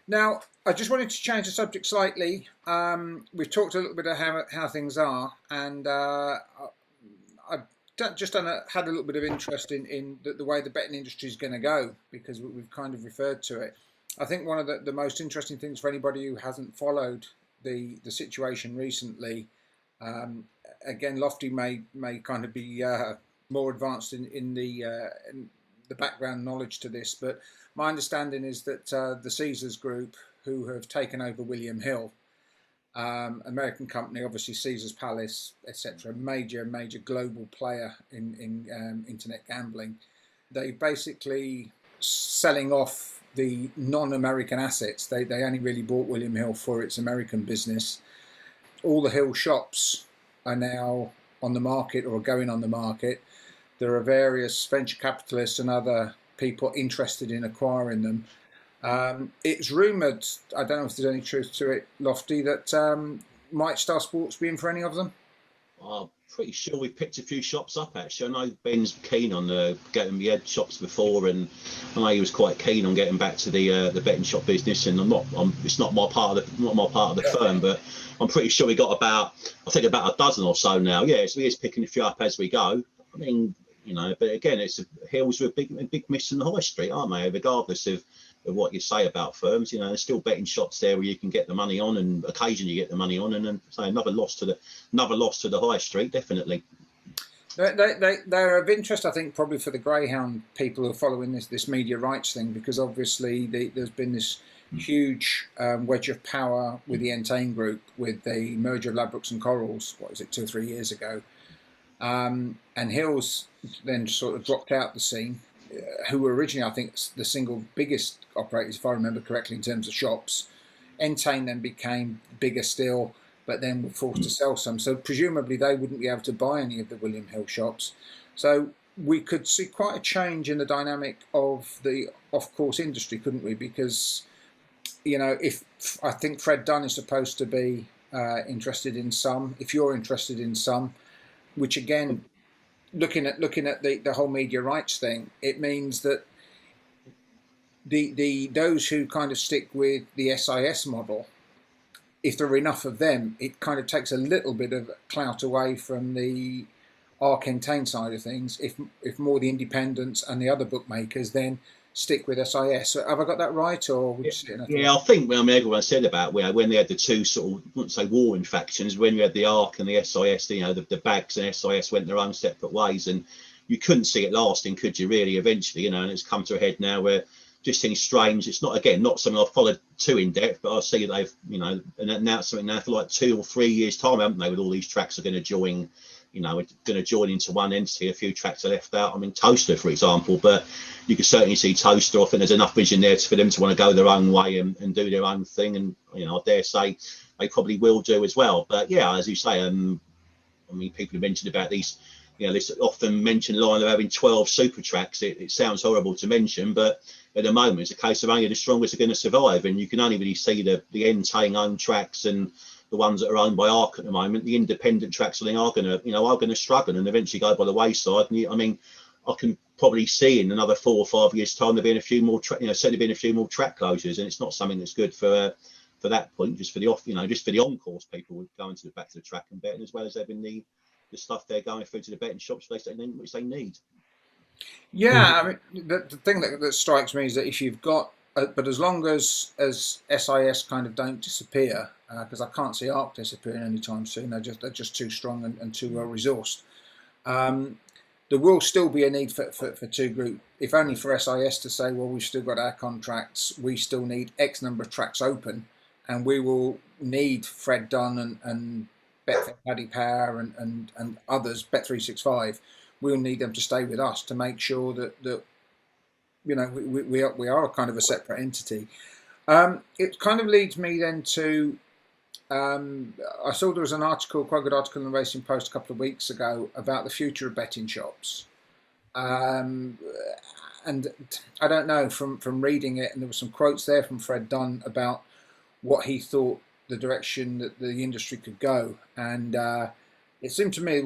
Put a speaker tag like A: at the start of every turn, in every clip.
A: Now, I just wanted to change the subject slightly. We've talked a little bit of how things are, and I've had a little bit of interest in the way the betting industry is going to go because we've kind of referred to it. I think one of the most interesting things for anybody who hasn't followed the situation recently, um, again, Lofty may kind of be more advanced in the background knowledge to this, but my understanding is that the Caesars Group, who have taken over William Hill, American company, obviously Caesars Palace, etc., major global player in internet gambling. They basically selling off the non-American assets. They only really bought William Hill for its American business. All the Hill shops are now on the market or going on the market. There are various venture capitalists and other people interested in acquiring them. It's rumoured, I don't know if there's any truth to it, Lofty, that might Star Sports be in for any of them?
B: I'm pretty sure we picked a few shops up actually. I know Ben's keen on getting. We had shops before, and I know he was quite keen on getting back to the betting shop business. And it's not my part of the firm, but I'm pretty sure we got I think about a dozen or so now. Yeah, so he is picking a few up as we go. I mean, but again, Hills are a big miss in the high street, aren't they? Regardless of what you say about firms, there's still betting shops there where you can get the money on, and occasionally you get the money on, and then say another loss to the high street, definitely.
A: They're of interest, I think, probably for the greyhound people who are following this media rights thing, because obviously there's been this huge wedge of power with the Entain Group with the merger of Ladbrokes and Corals. What was it, 2 or 3 years ago? And Hills then sort of dropped out the scene, who were originally, I think, the single biggest operators, if I remember correctly, in terms of shops. Entain then became bigger still, but then were forced to sell some. So presumably they wouldn't be able to buy any of the William Hill shops. So we could see quite a change in the dynamic of the off-course industry, couldn't we? Because, if I think Fred Dunn is supposed to be interested in some, if you're interested in some, which again, looking at the whole media rights thing, it means that the those who kind of stick with the SIS model, if there are enough of them, it kind of takes a little bit of clout away from the Ark Entain side of things. If more the independents and the other bookmakers then stick with SIS. So have I got that right, or would you see it?
B: Yeah, I think everyone said about when they had the two sort of, I wouldn't say warring factions, when you had the Ark and the SIS, the bags and SIS went their own separate ways, and you couldn't see it lasting, could you? Really, eventually, and it's come to a head now where just seems strange. It's not something I've followed too in depth, but I see they've announced something now for like 2 or 3 years time, haven't they? With all these tracks are going to join. Going to join into one entity. A few tracks are left out. I mean, Toaster, for example, but you can certainly see Toaster. I think there's enough vision there for them to want to go their own way and do their own thing. And, I dare say they probably will do as well. But yeah, as you say, I mean, people have mentioned about these, this often mentioned line of having 12 super tracks. It sounds horrible to mention, but at the moment, it's a case of only the strongest are going to survive. And you can only really see the Entain owned tracks and the ones that are owned by Ark at the moment. The independent tracks, I think, are going to struggle and eventually go by the wayside. And I can probably see in another 4 or 5 years' time there being a few more, certainly being a few more track closures, and it's not something that's good for that point. Just for the just for the on-course people would go into back to the track and betting, as well as having the stuff they're going through to the betting shops which they need.
A: Yeah, I mean, the thing that strikes me is that if you've got, but as long as SIS kind of don't disappear, because I can't see Arc disappearing anytime soon. They're just too strong and too well resourced. There will still be a need for two group, if only for SIS to say, well, we've still got our contracts, we still need X number of tracks open, and we will need Fred Dunn and Betfair Paddy Power and others, Bet365. We'll need them to stay with us to make sure that we are a kind of a separate entity. It kind of leads me then to, I saw there was an article, quite a good article in the Racing Post a couple of weeks ago about the future of betting shops. And I don't know, from reading it, and there were some quotes there from Fred Dunn about what he thought the direction that the industry could go. And it seemed to me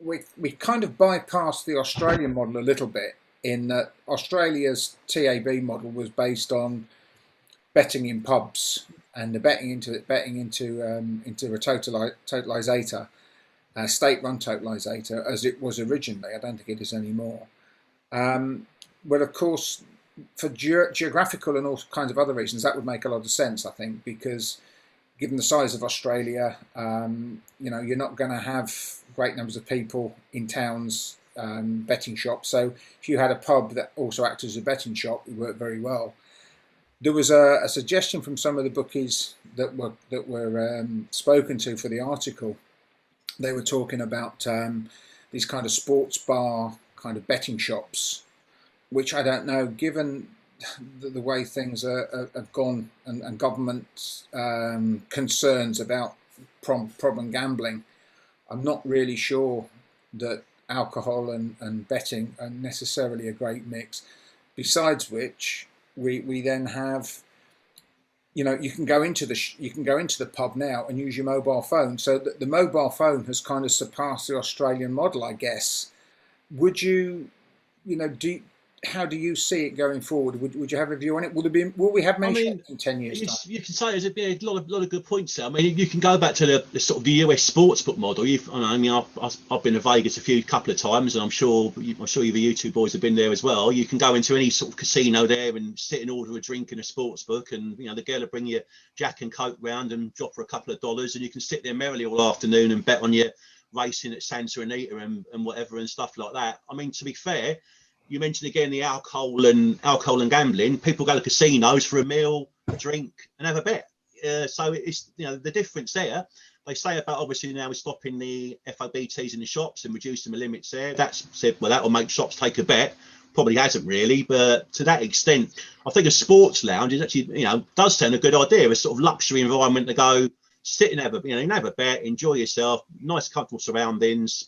A: we kind of bypassed the Australian model a little bit, in that Australia's TAB model was based on betting in pubs and the betting into a totalisator, a state-run totalisator, as it was originally. I don't think it is anymore. Well, of course, for geographical and all kinds of other reasons, that would make a lot of sense, I think, because given the size of Australia, you're not going to have great numbers of people in towns betting shops. So if you had a pub that also acted as a betting shop, it worked very well. There was a suggestion from some of the bookies that were spoken to for the article. They were talking about these kind of sports bar kind of betting shops, which I don't know, given the way things have gone and government concerns about problem gambling, I'm not really sure that alcohol and betting are necessarily a great mix. Besides which, we then have, you can go into the pub now and use your mobile phone. So the mobile phone has kind of surpassed the Australian model, I guess. Would you, how do you see it going forward? Would you have a view on it? Will we have
B: I
A: many
B: mean,
A: shops in 10 years' time?
B: you can say there's a lot of good points there. I mean, you can go back to the sort of the US sportsbook model. I've been to Vegas couple of times, and I'm sure you two boys have been there as well. You can go into any sort of casino there and sit and order a drink in a sportsbook, and the girl will bring you Jack and Coke round and drop for a couple of dollars, and you can sit there merrily all afternoon and bet on your racing at Santa Anita and whatever and stuff like that. I mean, to be fair, you mentioned again the alcohol and gambling. People go to casinos for a meal, a drink, and have a bet. So it's the difference there. They say about obviously now we're stopping the FOBTs in the shops and reducing the limits there. That's said, well, that will make shops take a bet. Probably hasn't really, but to that extent, I think a sports lounge is actually does sound a good idea. A sort of luxury environment to go sit and have a bet, enjoy yourself, nice comfortable surroundings.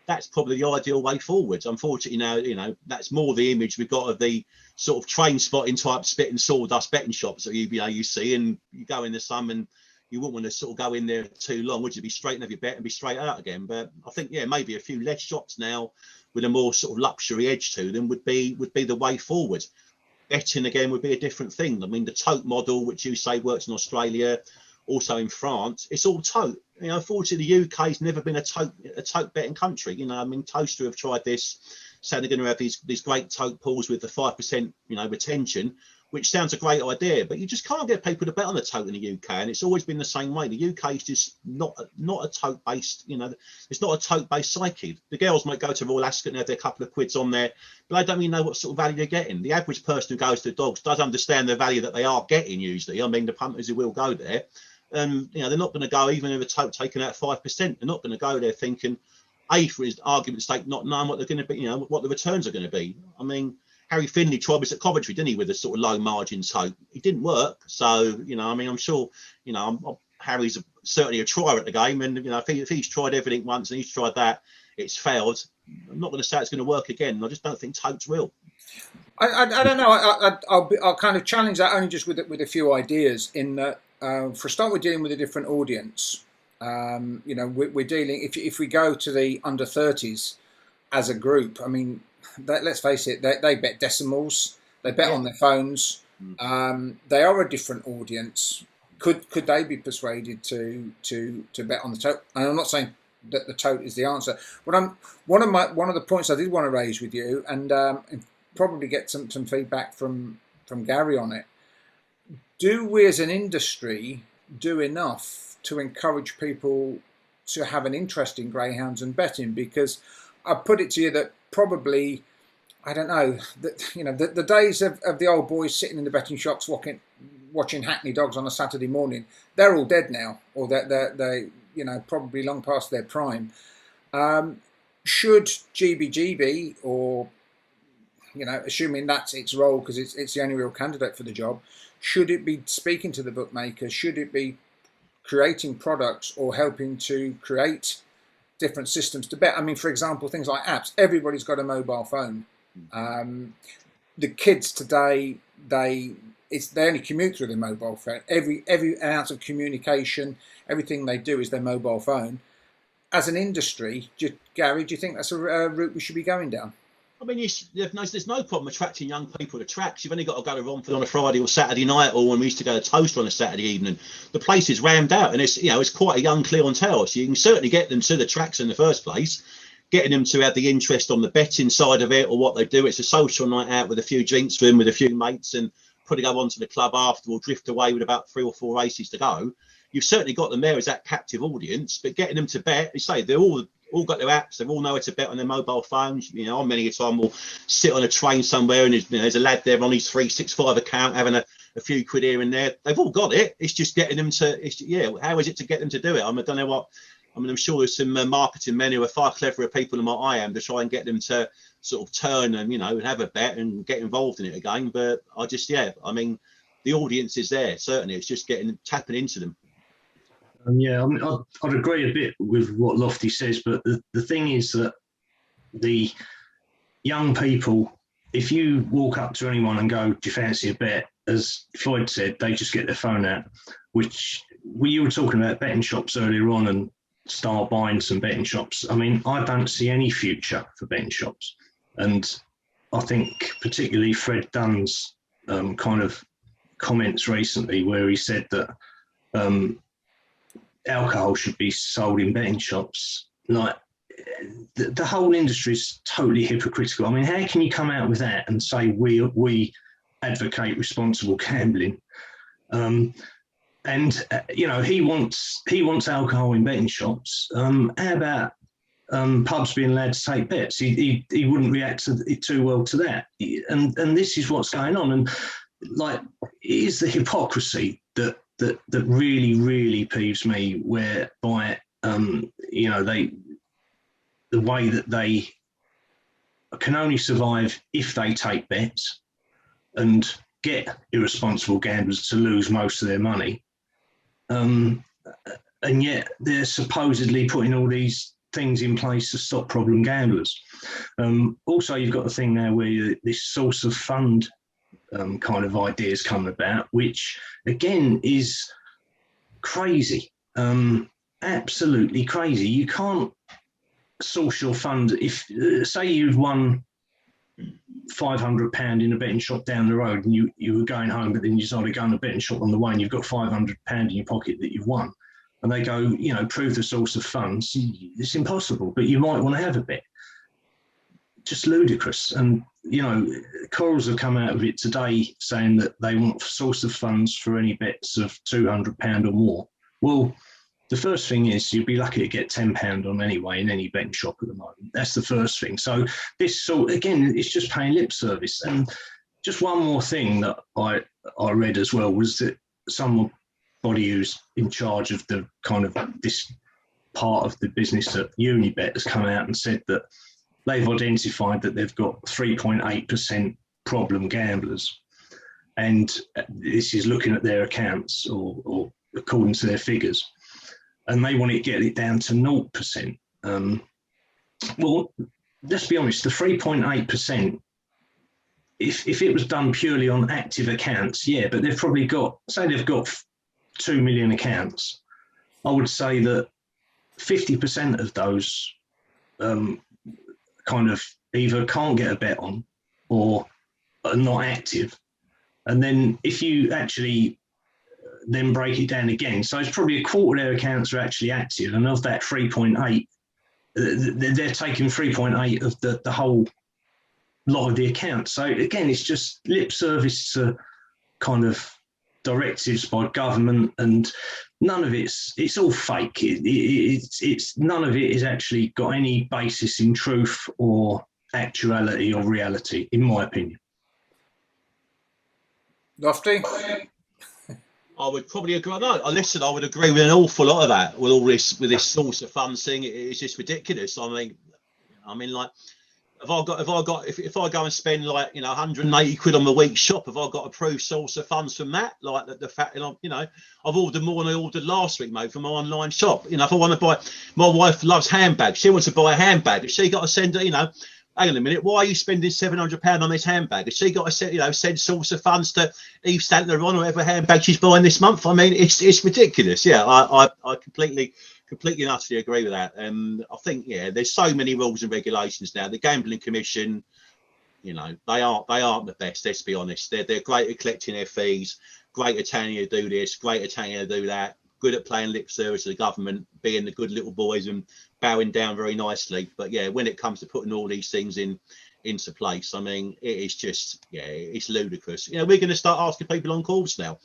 B: That's probably the ideal way forwards. Unfortunately, now that's more the image we've got of the sort of train spotting type spit and sawdust betting shops that you see, and you go in the sun and you wouldn't want to sort of go in there too long, would you? Be straight and have your bet and be straight out again. But I think maybe a few less shops now with a more sort of luxury edge to them would be the way forward. Betting again would be a different thing. I mean, the tote model, which you say works in Australia, also in France, it's all tote. Unfortunately, the UK's never been a tote betting country. I mean, Toaster have tried this, saying they're going to have these great tote pools with the 5%, retention, which sounds a great idea, but you just can't get people to bet on the tote in the UK, and it's always been the same way. The UK is just not a tote based, it's not a tote based psyche. The girls might go to Royal Ascot and have their couple of quids on there, but they don't really know what sort of value they're getting. The average person who goes to the dogs does understand the value that they are getting usually. I mean, the punters who will go there, they're not going to go, even if a tote taken out 5%, they're not going to go there thinking, for his argument's sake, not knowing what they're going to be, what the returns are going to be. I mean, Harry Finley tried this at Coventry, didn't he, with a sort of low margin tote? It didn't work. So, I'm sure, Harry's certainly a trier at the game. And, if he's tried everything once and he's tried that, it's failed. I'm not going to say it's going to work again. I just don't think totes will.
A: I don't know. I'll kind of challenge that only just with a few ideas in that. For a start, we're dealing with a different audience. We're dealing, if we go to the under 30s as a group, I mean, let's face it, they bet decimals, they bet on their phones. They are a different audience. Could they be persuaded to bet on the tote? And I'm not saying that the tote is the answer, but one of the points I did want to raise with you, and probably get some feedback from Gary on it. Do we as an industry do enough to encourage people to have an interest in greyhounds and betting? Because I put it to you that probably, I don't know, that the days of the old boys sitting in the betting shops watching Hackney Dogs on a Saturday morning, they're all dead now, or they probably long past their prime. Should GBGB, or assuming that's its role because it's the only real candidate for the job, should it be speaking to the bookmakers? Should it be creating products or helping to create different systems to bet? I mean, for example, things like apps. Everybody's got a mobile phone. The kids today, they only commute through their mobile phone. Every ounce of communication, everything they do is their mobile phone. As an industry, Gary, do you think that's a route we should be going down?
B: I mean, there's no problem attracting young people to tracks. You've only got to go to Romford on a Friday or Saturday night, or when we used to go to Toaster on a Saturday evening. The place is rammed out, and it's quite a young clientele. So you can certainly get them to the tracks in the first place, getting them to have the interest on the betting side of it or what they do. It's a social night out with a few drinks for them, with a few mates, and probably go on to the club after or drift away with about 3 or 4 races to go. You've certainly got them there as that captive audience, but getting them to bet, you say they're all got their apps. They all know how to bet on their mobile phones. You know, many a time will sit on a train somewhere and there's a lad there on his 365 account having a few quid here and there. They've all got it. It's just getting them to, how is it to get them to do it? I don't know what. I mean, I'm sure there's some marketing men who are far cleverer people than what I am to try and get them to sort of turn and, and have a bet and get involved in it again. But I mean, the audience is there, certainly. It's just tapping into them.
C: Yeah, I mean, I'd agree a bit with what Lofty says, but the thing is that the young people, if you walk up to anyone and go, do you fancy a bet? As Floyd said, they just get their phone out, which you were talking about betting shops earlier on and start buying some betting shops. I mean, I don't see any future for betting shops. And I think particularly Fred Dunn's kind of comments recently where he said that alcohol should be sold in betting shops. Like the whole industry is totally hypocritical. I mean, how can you come out with that and say we advocate responsible gambling? And he wants alcohol in betting shops. How about pubs being allowed to take bets? He wouldn't react too well to that. And this is what's going on. And like, it is the hypocrisy that really, really peeves me, whereby, the way that they can only survive if they take bets and get irresponsible gamblers to lose most of their money. And yet they're supposedly putting all these things in place to stop problem gamblers. Also, you've got a thing now where this source of fund kind of ideas coming about, which again is crazy, absolutely crazy. You can't source your fund if, say, you've won £500 in a betting shop down the road and you were going home, but then you decided to go in a betting shop on the way and you've got £500 in your pocket that you've won. And they go, prove the source of funds. It's impossible, but you might want to have a bet. Just ludicrous. And, Corals have come out of it today saying that they want source of funds for any bets of £200 or more. Well, the first thing is you'd be lucky to get £10 on anyway in any betting shop at the moment. That's the first thing. So again, it's just paying lip service. And just one more thing that I read as well was that somebody who's in charge of the kind of this part of the business at Unibet has come out and said that they've identified that they've got 3.8% problem gamblers. And this is looking at their accounts or according to their figures. And they want to get it down to 0%. Well, let's be honest, the 3.8%, if it was done purely on active accounts, yeah, but they've probably got, say they've got 2 million accounts. I would say that 50% of those kind of either can't get a bet on or are not active. And then if you actually then break it down again, so it's probably a quarter of their accounts are actually active, and of that 3.8, they're taking 3.8 of the whole lot of the accounts. So again, it's just lip service to kind of directives by government, and none of it's all fake. It's none of it is actually got any basis in truth or actuality or reality, in my opinion.
A: Lofty?
B: I would probably agree. No, listen, I would agree with an awful lot of that. With all this, with this source of funds thing, it's just ridiculous. I mean, like, if I go and spend like 180 quid on the week's shop, have I got a proof source of funds from that? Like the fact that I've ordered more than I ordered last week, mate, from my online shop. If I want to buy, my wife loves handbags. She wants to buy a handbag. If she got to send her, hang on a minute, why are you spending £700 on this handbag? Has she got to send source of funds to Eve Saint Laurent or whatever handbag she's buying this month? I mean, it's ridiculous. Yeah, I completely and utterly agree with that. I think, there's so many rules and regulations now. The Gambling Commission, You know, they aren't the best. Let's be honest. They're great at collecting their fees, great at telling you to do this, great at telling you to do that. Good at playing lip service to the government, being the good little boys and bowing down very nicely. But yeah, when it comes to putting all these things into place, I mean, it is just, yeah, it's ludicrous. You know, we're going to start asking people on calls now.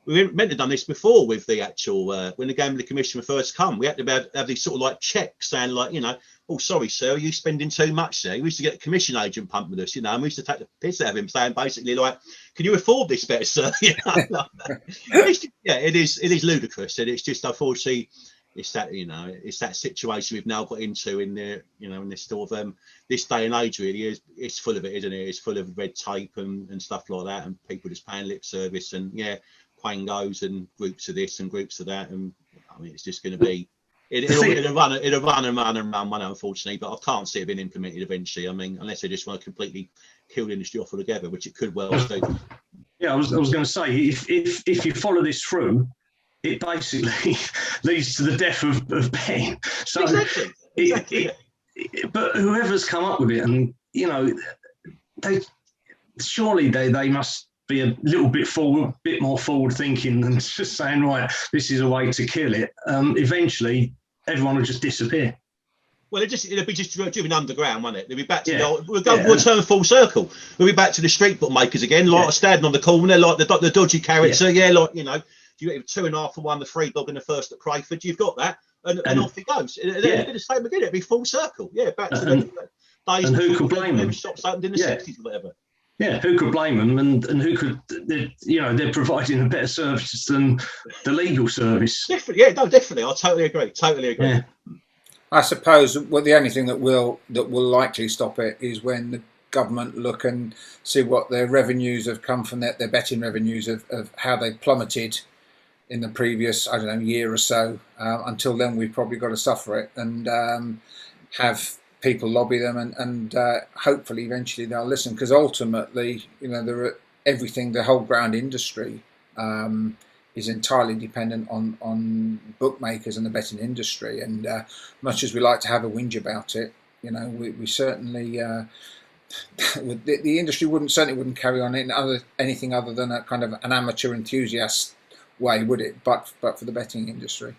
B: We meant to have done this before with the actual when the Gambling Commission first come. We had to have these sort of like checks saying like, you know, oh sorry sir, are you spending too much there? We used to get a commission agent pumped with us, you know, and we used to take the piss out of him, saying basically like, can you afford this better, sir? You know, it's just, yeah, it is ludicrous, and it's just unfortunately it's that, you know, it's that situation we've now got into in the, you know, in this sort of this day and age really is, it's full of it, isn't it? It's full of red tape and stuff like that, and people just paying lip service, and yeah, quangos and groups of this and groups of that, and I mean it's just going to be it'll run and run, unfortunately, but I can't see it being implemented eventually. I mean, unless they just want to completely kill the industry off altogether, which it could well do.
C: Yeah, I was going to say, if you follow this through, it basically leads to the death of betting. So
B: exactly.
C: But whoever's come up with it, and you know, they must be a little bit more forward thinking than just saying, right, this is a way to kill it. Eventually, everyone will just disappear.
B: Well, it'll be just driven underground, won't it? They'll be back to the old, we'll turn full circle. We'll be back to the street bookmakers again, like standing on the corner, like the dodgy character. Like, you know, you get 2.5 for 1, the free dog in the first at Crayford. You've got that, and off it goes. It'll be the same again. It'll be full circle. Yeah, back to the days.
C: And who could blame them?
B: Shops opened in the 60s or whatever.
C: Yeah, who could blame them? And who could, you know, they're providing a better service than the legal service.
B: Definitely, yeah, no, definitely. I totally agree. Yeah.
A: I suppose the only thing that will likely stop it is when the government look and see what their revenues have come from, their betting revenues of how they plummeted in the previous, I don't know, year or so. Until then, we've probably got to suffer it and have people lobby them, and hopefully eventually they'll listen, because ultimately, you know, the whole ground industry is entirely dependent on bookmakers and the betting industry, and much as we like to have a whinge about it, you know, we certainly the industry certainly wouldn't carry on in anything other than a kind of an amateur enthusiast way, would it? But for the betting industry.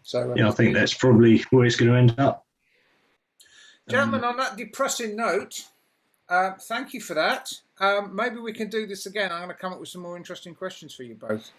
A: So
C: I think that's probably where it's going to end up.
A: Gentlemen, on that depressing note, thank you for that. Maybe we can do this again. I'm going to come up with some more interesting questions for you both.